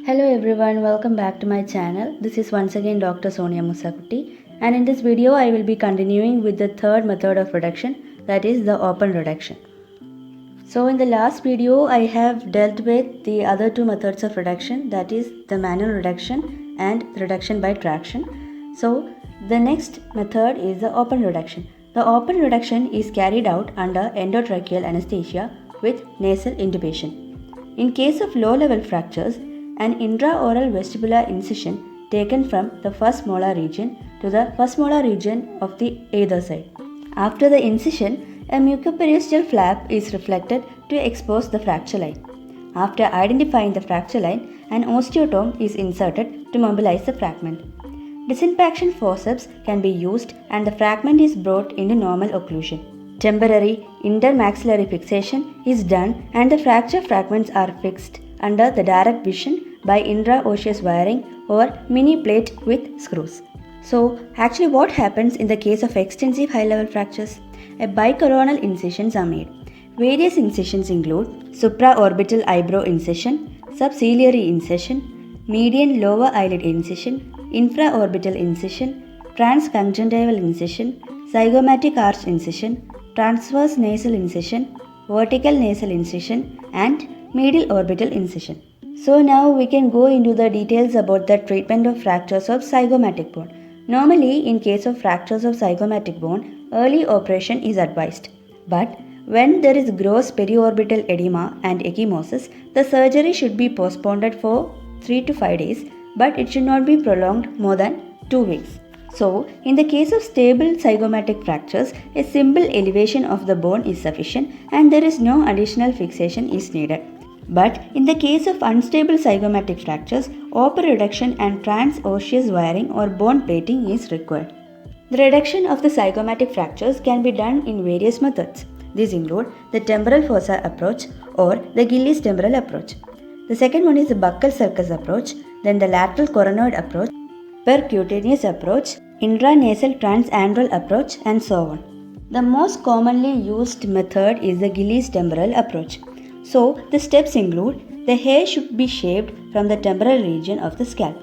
Hello everyone, welcome back to my channel. This is once again Dr. Sonia Musakutti, and in this video I will be continuing with the third method of reduction, that is the open reduction. So in the last video I have dealt with the other two methods of reduction, that is the manual reduction and reduction by traction. So the next method is the open reduction. The open reduction is carried out under endotracheal anesthesia with nasal intubation. In case of low-level fractures, an intraoral vestibular incision taken from the first molar region to the first molar region of the either side. After the incision, a mucoperiosteal flap is reflected to expose the fracture line. After identifying the fracture line, an osteotome is inserted to mobilize the fragment. Disimpaction forceps can be used and the fragment is brought into normal occlusion. Temporary intermaxillary fixation is done and the fracture fragments are fixed under the direct vision by intraosseous wiring or mini plate with screws. So actually what happens in the case of extensive high-level fractures? A bicoronal incisions are made. Various incisions include supraorbital eyebrow incision, subciliary incision, median lower eyelid incision, infraorbital incision, transconjunctival incision, zygomatic arch incision, transverse nasal incision, vertical nasal incision, and medial orbital incision. So now we can go into the details about the treatment of fractures of zygomatic bone. Normally, in case of fractures of zygomatic bone, early operation is advised. But when there is gross periorbital edema and ecchymosis, the surgery should be postponed for 3 to 5 days, but it should not be prolonged more than 2 weeks. So, in the case of stable zygomatic fractures, a simple elevation of the bone is sufficient and there is no additional fixation is needed. But in the case of unstable zygomatic fractures, open reduction and transosseous wiring or bone plating is required. The reduction of the zygomatic fractures can be done in various methods. These include the temporal fossa approach or the Gillies temporal approach. The second one is the buccal sulcus approach, then the lateral coronoid approach, percutaneous approach, intranasal transantral approach, and so on. The most commonly used method is the Gillies temporal approach. So, the steps include the hair should be shaved from the temporal region of the scalp.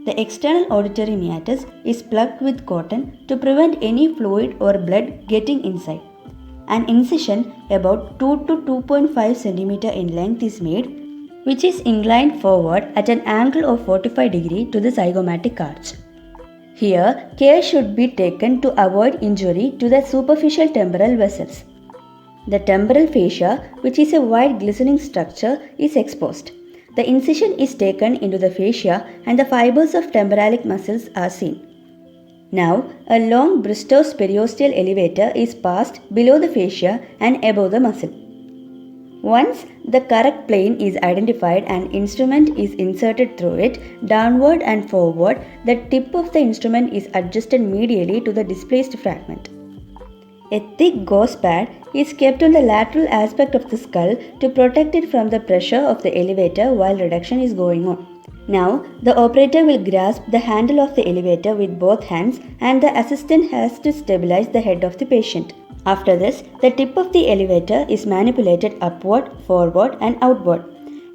The external auditory meatus is plugged with cotton to prevent any fluid or blood getting inside. An incision about 2 to 2.5 cm in length is made, which is inclined forward at an angle of 45 degrees to the zygomatic arch. Here, care should be taken to avoid injury to the superficial temporal vessels. The temporal fascia, which is a white glistening structure, is exposed. The incision is taken into the fascia and the fibers of temporalic muscles are seen. Now, a long Bristow's periosteal elevator is passed below the fascia and above the muscle. Once the correct plane is identified, an instrument is inserted through it, downward and forward. The tip of the instrument is adjusted medially to the displaced fragment. A thick gauze pad is kept on the lateral aspect of the skull to protect it from the pressure of the elevator while reduction is going on. Now, the operator will grasp the handle of the elevator with both hands and the assistant has to stabilize the head of the patient. After this, the tip of the elevator is manipulated upward, forward, and outward.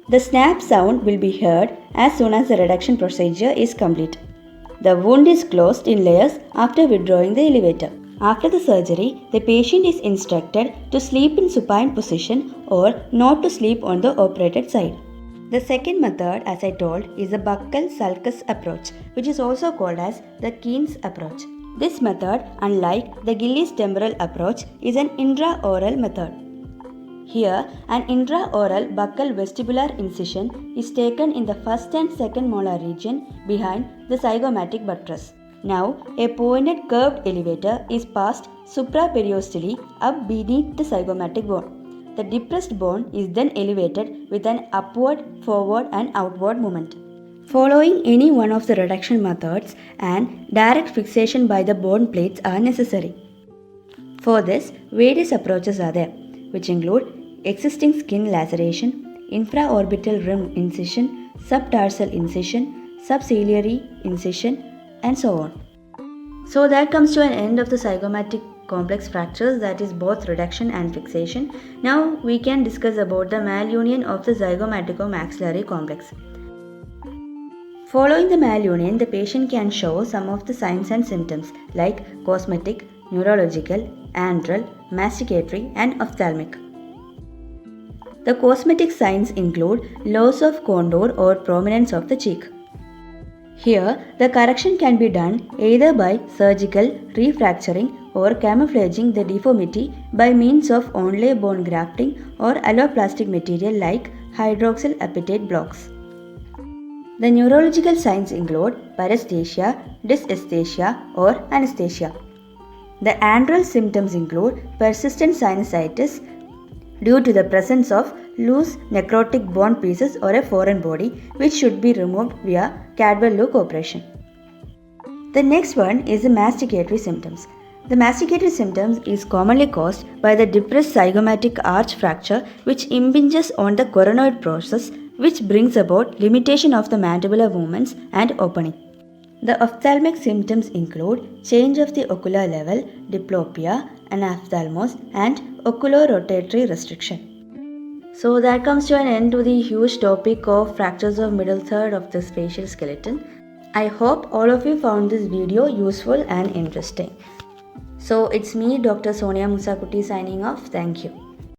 The snap sound will be heard as soon as the reduction procedure is complete. The wound is closed in layers after withdrawing the elevator. After the surgery, the patient is instructed to sleep in supine position or not to sleep on the operated side. The second method, as I told, is the buccal sulcus approach, which is also called as the Keen's approach. This method, unlike the Gillies temporal approach, is an intraoral method. Here, an intraoral buccal vestibular incision is taken in the first and second molar region behind the zygomatic buttress. Now, a pointed curved elevator is passed supraperiosteally up beneath the zygomatic bone. The depressed bone is then elevated with an upward, forward, and outward movement. Following any one of the reduction methods and direct fixation by the bone plates are necessary. For this, various approaches are there, which include existing skin laceration, infraorbital rim incision, subtarsal incision, subciliary incision, and so on. So that comes to an end of the zygomatic complex fractures, that is both reduction and fixation. Now we can discuss about the malunion of the zygomatico-maxillary complex. Following the malunion, the patient can show some of the signs and symptoms like cosmetic, neurological, antral, masticatory, and ophthalmic. The cosmetic signs include loss of contour or prominence of the cheek. Here, the correction can be done either by surgical refracturing or camouflaging the deformity by means of onlay bone grafting or alloplastic material like hydroxyl apatite blocks. The neurological signs include paresthesia, dysesthesia, or anesthesia. The antral symptoms include persistent sinusitis due to the presence of loose necrotic bone pieces or a foreign body, which should be removed via Cadwell-Look operation. The next one is the masticatory symptoms. The masticatory symptoms is commonly caused by the depressed zygomatic arch fracture which impinges on the coronoid process, which brings about limitation of the mandibular movements and opening. The ophthalmic symptoms include change of the ocular level, diplopia, anophthalmos, and oculorotatory restriction. So that comes to an end to the huge topic of fractures of middle third of the facial skeleton. I hope all of you found this video useful and interesting. So it's me, Dr. Sonia Musakutti, signing off. Thank you.